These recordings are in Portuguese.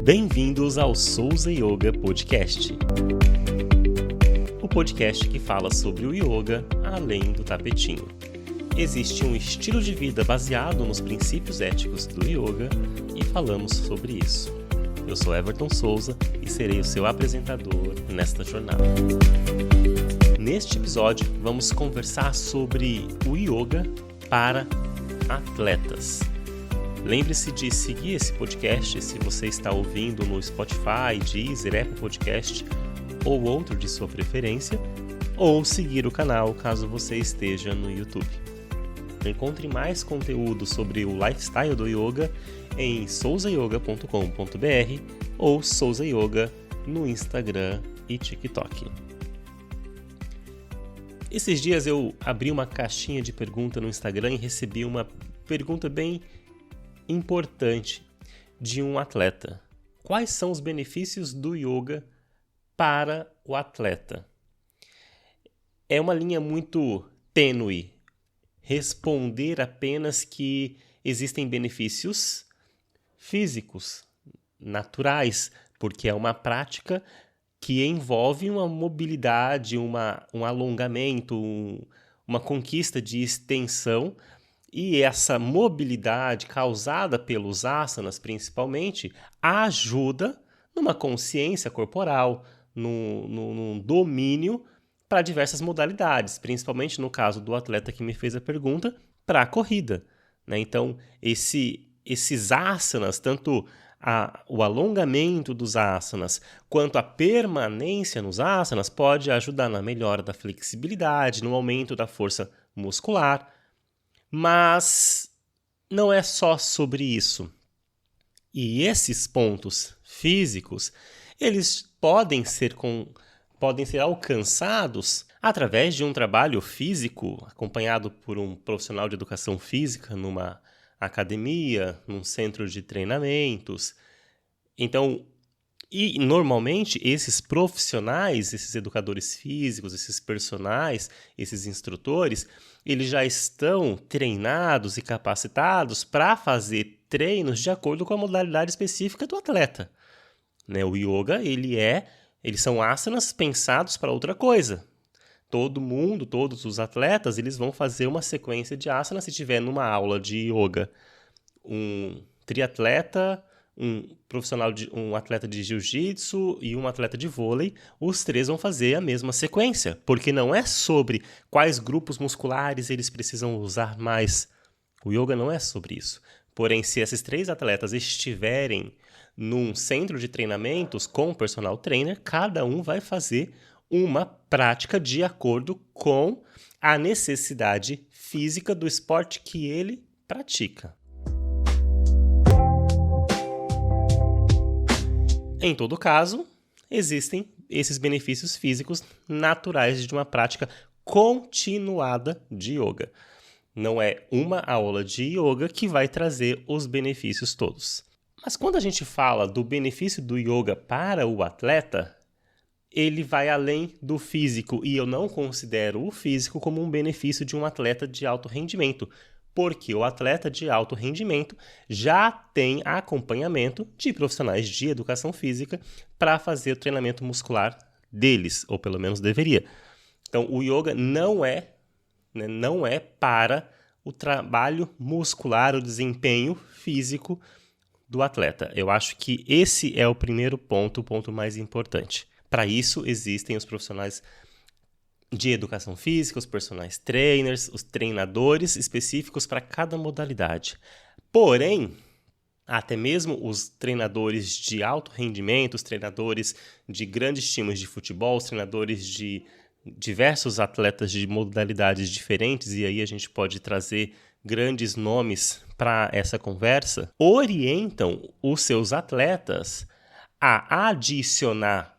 Bem-vindos ao Souza Yoga Podcast. O podcast que fala sobre o yoga além do tapetinho. Existe um estilo de vida baseado nos princípios éticos do yoga e falamos sobre isso. Eu sou Everton Souza e serei o seu apresentador nesta jornada. Neste episódio, vamos conversar sobre o yoga para atletas. Lembre-se de seguir esse podcast se você está ouvindo no Spotify, Deezer, Apple Podcast ou outro de sua preferência, ou seguir o canal caso você esteja no YouTube. Encontre mais conteúdo sobre o lifestyle do yoga em souzayoga.com.br ou Souza Yoga no Instagram e TikTok. Esses dias eu abri uma caixinha de pergunta no Instagram e recebi uma pergunta bem importante de um atleta. Quais são os benefícios do yoga para o atleta? É uma linha muito tênue responder apenas que existem benefícios físicos, naturais, porque é uma prática que envolve uma mobilidade, um alongamento, uma conquista de extensão. E essa mobilidade causada pelos asanas, principalmente, ajuda numa consciência corporal, num domínio para diversas modalidades, principalmente no caso do atleta que me fez a pergunta, para a corrida, né? Então, esses asanas, tanto o alongamento dos asanas quanto a permanência nos asanas, pode ajudar na melhora da flexibilidade, no aumento da força muscular. Mas não é só sobre isso. E esses pontos físicos, eles podem ser alcançados através de um trabalho físico acompanhado por um profissional de educação física numa academia, num centro de treinamentos. Então, e normalmente esses profissionais, esses educadores físicos, esses personagens, esses instrutores, eles já estão treinados e capacitados para fazer treinos de acordo com a modalidade específica do atleta. Né? O yoga, eles são asanas pensados para outra coisa. Todos os atletas, eles vão fazer uma sequência de asanas. Se tiver numa aula de yoga um triatleta, um atleta de jiu-jitsu e um atleta de vôlei, os três vão fazer a mesma sequência, porque não é sobre quais grupos musculares eles precisam usar mais. O yoga não é sobre isso. Porém, se esses três atletas estiverem num centro de treinamentos com o personal trainer, cada um vai fazer uma prática de acordo com a necessidade física do esporte que ele pratica. Em todo caso, existem esses benefícios físicos naturais de uma prática continuada de yoga. Não é uma aula de yoga que vai trazer os benefícios todos. Mas quando a gente fala do benefício do yoga para o atleta, ele vai além do físico, e eu não considero o físico como um benefício de um atleta de alto rendimento, porque o atleta de alto rendimento já tem acompanhamento de profissionais de educação física para fazer o treinamento muscular deles, ou pelo menos deveria. Então, o yoga não é para o trabalho muscular, o desempenho físico do atleta. Eu acho que esse é o primeiro ponto, o ponto mais importante. Para isso, existem os profissionais de educação física, os personagens trainers, os treinadores específicos para cada modalidade. Porém, até mesmo os treinadores de alto rendimento, os treinadores de grandes times de futebol, os treinadores de diversos atletas de modalidades diferentes, e aí a gente pode trazer grandes nomes para essa conversa, orientam os seus atletas a adicionar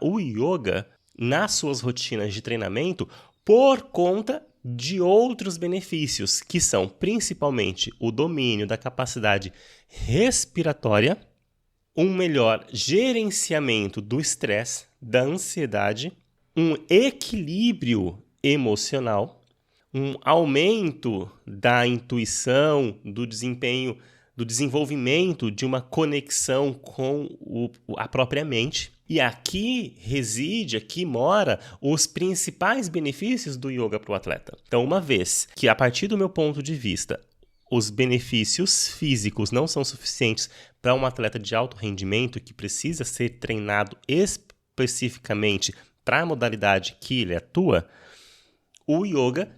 o yoga nas suas rotinas de treinamento por conta de outros benefícios, que são principalmente o domínio da capacidade respiratória, um melhor gerenciamento do estresse, da ansiedade, um equilíbrio emocional, um aumento da intuição, do desempenho do desenvolvimento de uma conexão com a própria mente. E aqui mora os principais benefícios do yoga para o atleta. Então, uma vez que, a partir do meu ponto de vista, os benefícios físicos não são suficientes para um atleta de alto rendimento que precisa ser treinado especificamente para a modalidade que ele atua, o yoga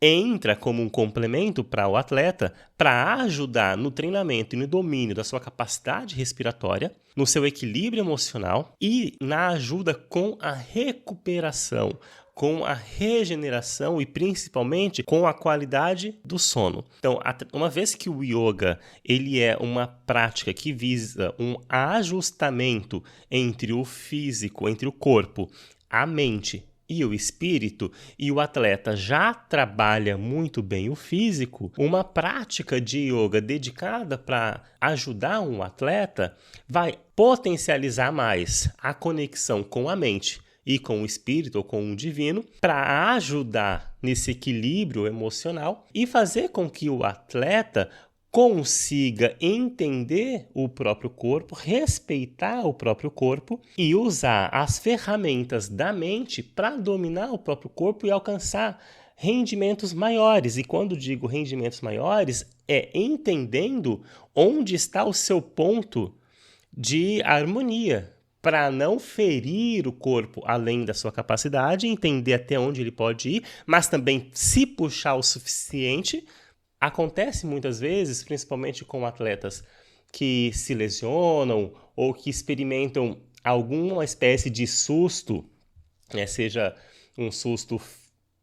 entra como um complemento para o atleta para ajudar no treinamento e no domínio da sua capacidade respiratória, no seu equilíbrio emocional e na ajuda com a recuperação, com a regeneração e principalmente com a qualidade do sono. Então, uma vez que o yoga ele é uma prática que visa um ajustamento entre o físico, entre o corpo, a mente e o espírito, e o atleta já trabalha muito bem o físico, uma prática de yoga dedicada para ajudar um atleta vai potencializar mais a conexão com a mente e com o espírito ou com o divino para ajudar nesse equilíbrio emocional e fazer com que o atleta consiga entender o próprio corpo, respeitar o próprio corpo e usar as ferramentas da mente para dominar o próprio corpo e alcançar rendimentos maiores. E quando digo rendimentos maiores, é entendendo onde está o seu ponto de harmonia, para não ferir o corpo além da sua capacidade, entender até onde ele pode ir, mas também se puxar o suficiente. Acontece muitas vezes, principalmente com atletas que se lesionam ou que experimentam alguma espécie de susto, seja um susto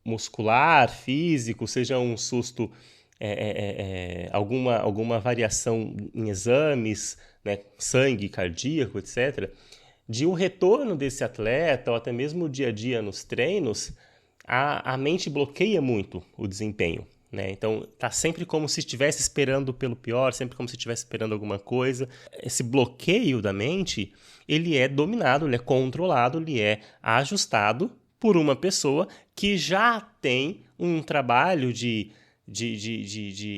muscular, físico, seja um susto, alguma variação em exames, sangue, cardíaco, etc., de um retorno desse atleta ou até mesmo o dia a dia nos treinos, a mente bloqueia muito o desempenho. Então, está sempre como se estivesse esperando pelo pior, sempre como se estivesse esperando alguma coisa. Esse bloqueio da mente, ele é dominado, ele é controlado, ele é ajustado por uma pessoa que já tem um trabalho de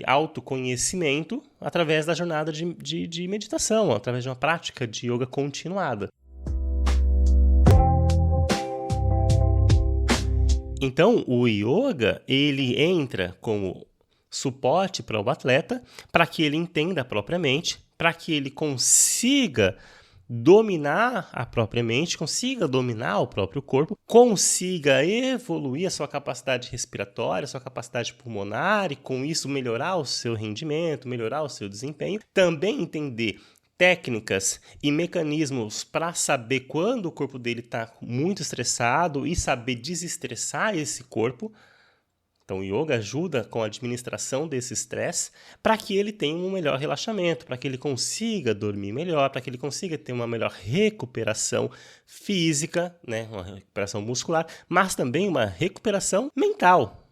autoconhecimento através da jornada de meditação, através de uma prática de yoga continuada. Então, o yoga, ele entra como suporte para o atleta, para que ele entenda a própria mente, para que ele consiga dominar a própria mente, consiga dominar o próprio corpo, consiga evoluir a sua capacidade respiratória, a sua capacidade pulmonar e, com isso, melhorar o seu rendimento, melhorar o seu desempenho. Também entender técnicas e mecanismos para saber quando o corpo dele está muito estressado e saber desestressar esse corpo. Então, o yoga ajuda com a administração desse estresse para que ele tenha um melhor relaxamento, para que ele consiga dormir melhor, para que ele consiga ter uma melhor recuperação física, uma recuperação muscular, mas também uma recuperação mental.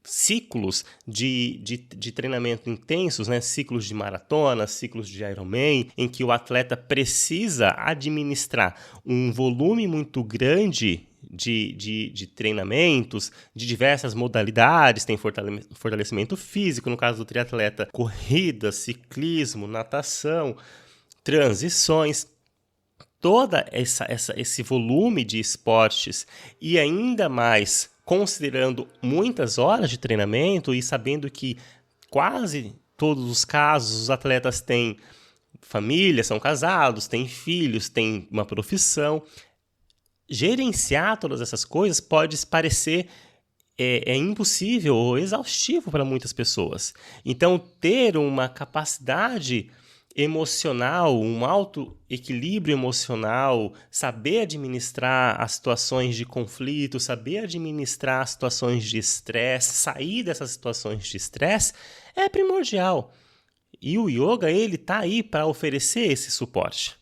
Ciclos de treinamento intensos, ciclos de maratona, ciclos de Ironman, em que o atleta precisa administrar um volume muito grande de treinamentos, de diversas modalidades, tem fortalecimento físico, no caso do triatleta, corrida, ciclismo, natação, transições. Toda esse volume de esportes e ainda mais considerando muitas horas de treinamento e sabendo que quase todos os casos os atletas têm família, são casados, têm filhos, têm uma profissão. Gerenciar todas essas coisas pode parecer impossível ou exaustivo para muitas pessoas. Então, ter uma capacidade emocional, um alto equilíbrio emocional, saber administrar as situações de conflito, saber administrar as situações de estresse, sair dessas situações de estresse é primordial. E o yoga, ele está aí para oferecer esse suporte.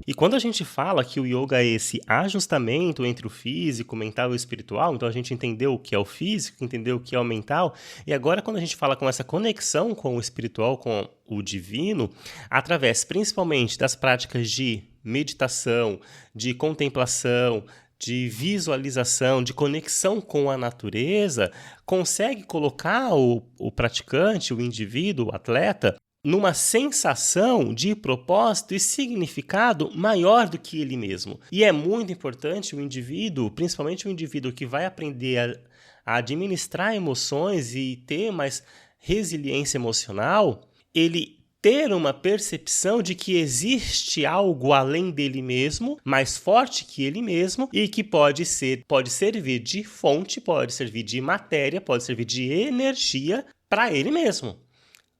E quando a gente fala que o yoga é esse ajustamento entre o físico, o mental e o espiritual, então a gente entendeu o que é o físico, entendeu o que é o mental, e agora quando a gente fala com essa conexão com o espiritual, com o divino, através principalmente das práticas de meditação, de contemplação, de visualização, de conexão com a natureza, consegue colocar o praticante, o indivíduo, o atleta, numa sensação de propósito e significado maior do que ele mesmo. E é muito importante o indivíduo, principalmente o indivíduo que vai aprender a administrar emoções e ter mais resiliência emocional, ele ter uma percepção de que existe algo além dele mesmo, mais forte que ele mesmo, e que pode servir de fonte, pode servir de matéria, pode servir de energia para ele mesmo.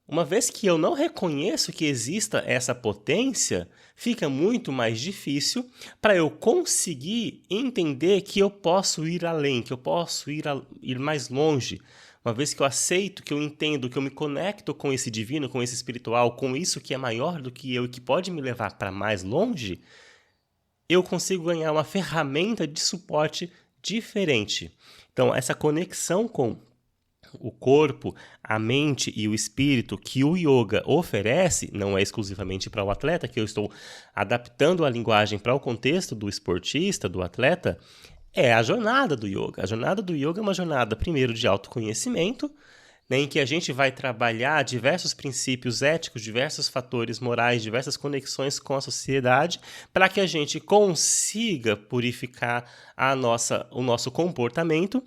Uma vez que eu não reconheço que exista essa potência, fica muito mais difícil para eu conseguir entender que eu posso ir além, que eu posso ir mais longe. Uma vez que eu aceito, que eu entendo, que eu me conecto com esse divino, com esse espiritual, com isso que é maior do que eu e que pode me levar para mais longe, eu consigo ganhar uma ferramenta de suporte diferente. Então, essa conexão com o corpo, a mente e o espírito que o yoga oferece, não é exclusivamente para o atleta, que eu estou adaptando a linguagem para o contexto do esportista, do atleta, é a jornada do yoga. A jornada do yoga é uma jornada, primeiro, de autoconhecimento, né, em que a gente vai trabalhar diversos princípios éticos, diversos fatores morais, diversas conexões com a sociedade, para que a gente consiga purificar o nosso comportamento.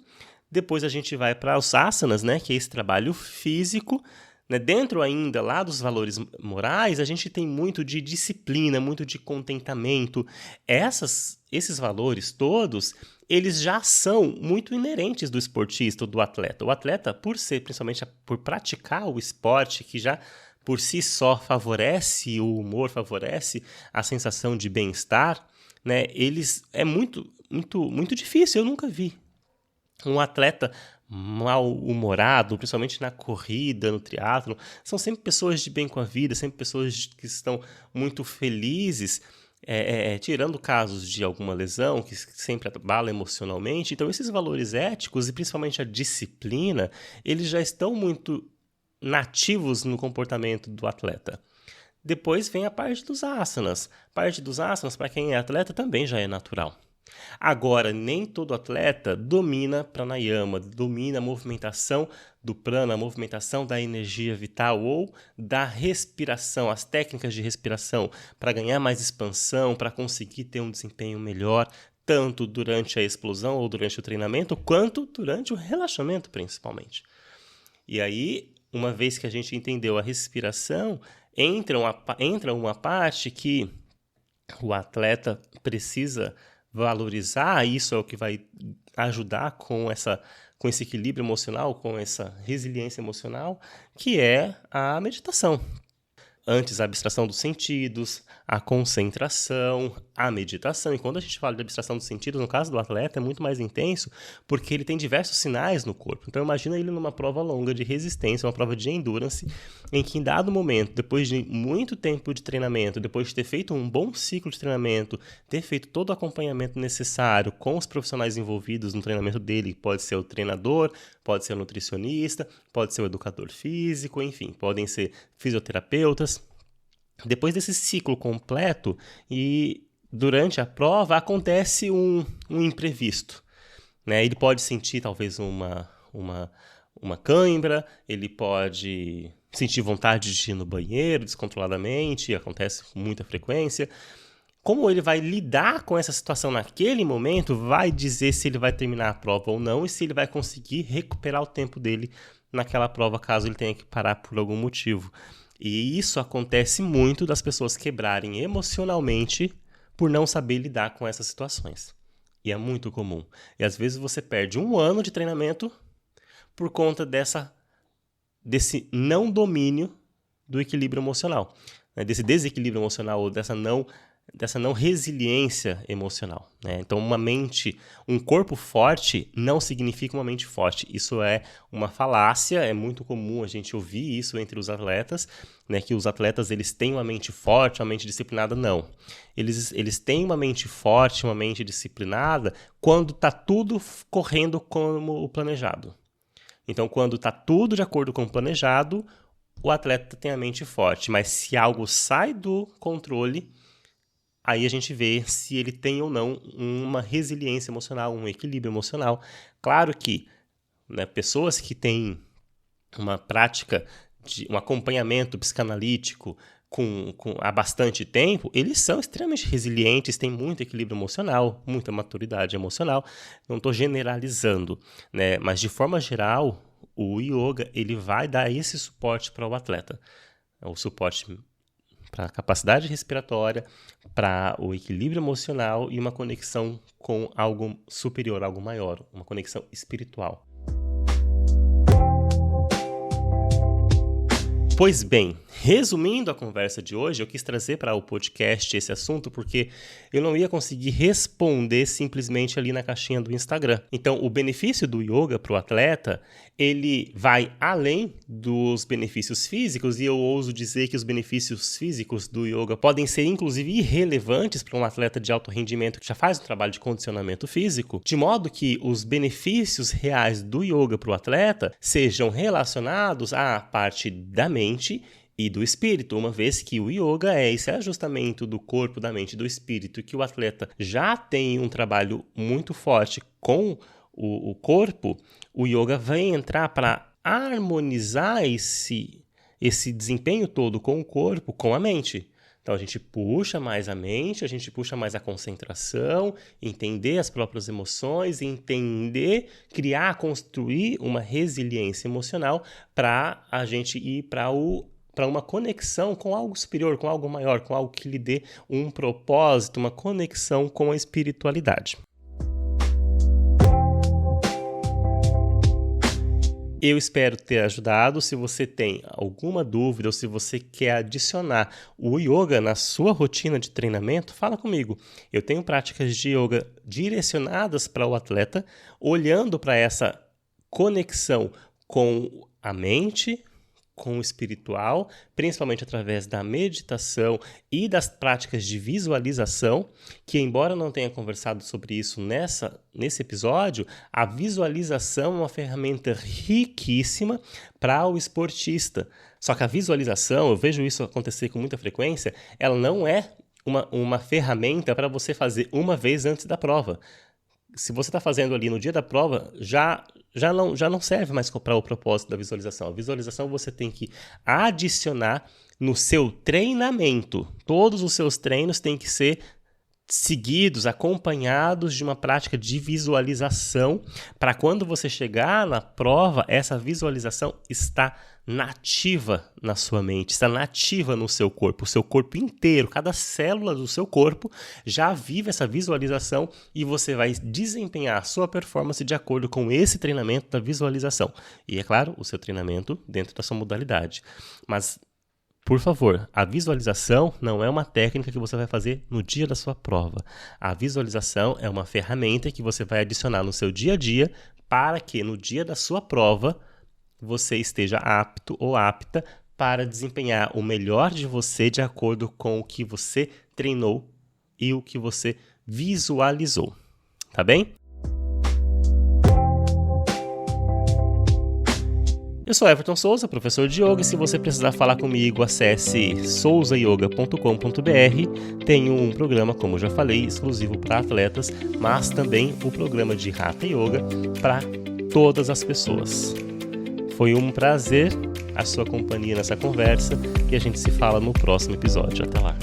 Depois a gente vai para os asanas, né, que é esse trabalho físico. Né? Dentro ainda lá dos valores morais, a gente tem muito de disciplina, muito de contentamento. Esses valores todos, eles já são muito inerentes do esportista, do atleta. O atleta, principalmente por praticar o esporte, que já por si só favorece o humor, favorece a sensação de bem-estar, né? É muito, muito, muito difícil. Eu nunca vi um atleta mal-humorado, principalmente na corrida, no triatlon. São sempre pessoas de bem com a vida, sempre pessoas que estão muito felizes, tirando casos de alguma lesão, que sempre abala emocionalmente. Então, esses valores éticos e principalmente a disciplina, eles já estão muito nativos no comportamento do atleta. Depois vem a parte dos asanas. A parte dos asanas, para quem é atleta, também já é natural. Agora, nem todo atleta domina pranayama, domina a movimentação do prana, a movimentação da energia vital ou da respiração, as técnicas de respiração para ganhar mais expansão, para conseguir ter um desempenho melhor, tanto durante a explosão ou durante o treinamento, quanto durante o relaxamento, principalmente. E aí, uma vez que a gente entendeu a respiração, entra uma parte que o atleta precisa valorizar. Isso é o que vai ajudar com esse equilíbrio emocional, com essa resiliência emocional, que é a meditação. Antes, a abstração dos sentidos, a concentração, a meditação. E quando a gente fala de abstração dos sentidos, no caso do atleta, é muito mais intenso, porque ele tem diversos sinais no corpo. Então, imagina ele numa prova longa de resistência, uma prova de endurance, em que em dado momento, depois de muito tempo de treinamento, depois de ter feito um bom ciclo de treinamento, ter feito todo o acompanhamento necessário com os profissionais envolvidos no treinamento dele, pode ser o treinador, pode ser o nutricionista, pode ser o educador físico, enfim, podem ser fisioterapeutas. Depois desse ciclo completo e durante a prova acontece um imprevisto, né? Ele pode sentir talvez uma cãibra, ele pode sentir vontade de ir no banheiro descontroladamente, acontece com muita frequência. Como ele vai lidar com essa situação naquele momento vai dizer se ele vai terminar a prova ou não e se ele vai conseguir recuperar o tempo dele naquela prova, caso ele tenha que parar por algum motivo. E isso acontece muito das pessoas quebrarem emocionalmente por não saber lidar com essas situações. E é muito comum. E às vezes você perde 1 ano de treinamento por conta desse não domínio do equilíbrio emocional, né? Desse desequilíbrio emocional ou dessa não resiliência emocional, né? Então, um corpo forte não significa uma mente forte. Isso é uma falácia, é muito comum a gente ouvir isso entre os atletas, né? Que os atletas eles têm uma mente forte, uma mente disciplinada. Não. Eles têm uma mente forte, uma mente disciplinada quando está tudo correndo como o planejado. Então, quando está tudo de acordo com o planejado, o atleta tem a mente forte. Mas se algo sai do controle, aí a gente vê se ele tem ou não uma resiliência emocional, um equilíbrio emocional. Claro que, né, pessoas que têm uma prática de um acompanhamento psicanalítico há bastante tempo, eles são extremamente resilientes, têm muito equilíbrio emocional, muita maturidade emocional. Não estou generalizando, né? Mas de forma geral, o yoga ele vai dar esse suporte para o atleta. O suporte para a capacidade respiratória, para o equilíbrio emocional e uma conexão com algo superior, algo maior, uma conexão espiritual. Pois bem, resumindo a conversa de hoje, eu quis trazer para o podcast esse assunto porque eu não ia conseguir responder simplesmente ali na caixinha do Instagram. Então, o benefício do yoga para o atleta, ele vai além dos benefícios físicos, e eu ouso dizer que os benefícios físicos do yoga podem ser inclusive irrelevantes para um atleta de alto rendimento que já faz um trabalho de condicionamento físico, de modo que os benefícios reais do yoga para o atleta sejam relacionados à parte da mente e do espírito, uma vez que o yoga é esse ajustamento do corpo, da mente e do espírito, e que o atleta já tem um trabalho muito forte com o corpo, o yoga vai entrar para harmonizar esse desempenho todo com o corpo, com a mente. Então a gente puxa mais a mente, a gente puxa mais a concentração, entender as próprias emoções, criar, construir uma resiliência emocional para a gente ir para uma conexão com algo superior, com algo maior, com algo que lhe dê um propósito, uma conexão com a espiritualidade. Eu espero ter ajudado. Se você tem alguma dúvida ou se você quer adicionar o yoga na sua rotina de treinamento, fala comigo. Eu tenho práticas de yoga direcionadas para o atleta, olhando para essa conexão com a mente, com o espiritual, principalmente através da meditação e das práticas de visualização, que embora eu não tenha conversado sobre isso nesse episódio, a visualização é uma ferramenta riquíssima para o esportista. Só que a visualização, eu vejo isso acontecer com muita frequência, ela não é uma ferramenta para você fazer uma vez antes da prova. Se você está fazendo ali no dia da prova, já não serve mais para o propósito da visualização. A visualização você tem que adicionar no seu treinamento. Todos os seus treinos têm que ser seguidos, acompanhados de uma prática de visualização, para quando você chegar na prova, essa visualização está nativa na sua mente, está nativa no seu corpo, o seu corpo inteiro, cada célula do seu corpo já vive essa visualização e você vai desempenhar a sua performance de acordo com esse treinamento da visualização. E é claro, o seu treinamento dentro da sua modalidade. Mas por favor, a visualização não é uma técnica que você vai fazer no dia da sua prova. A visualização é uma ferramenta que você vai adicionar no seu dia a dia para que no dia da sua prova você esteja apto ou apta para desempenhar o melhor de você de acordo com o que você treinou e o que você visualizou. Tá bem? Eu sou Everton Souza, professor de yoga, e se você precisar falar comigo, acesse souzayoga.com.br. Tenho um programa, como eu já falei, exclusivo para atletas, mas também o programa de Hatha Yoga para todas as pessoas. Foi um prazer a sua companhia nessa conversa e a gente se fala no próximo episódio. Até lá!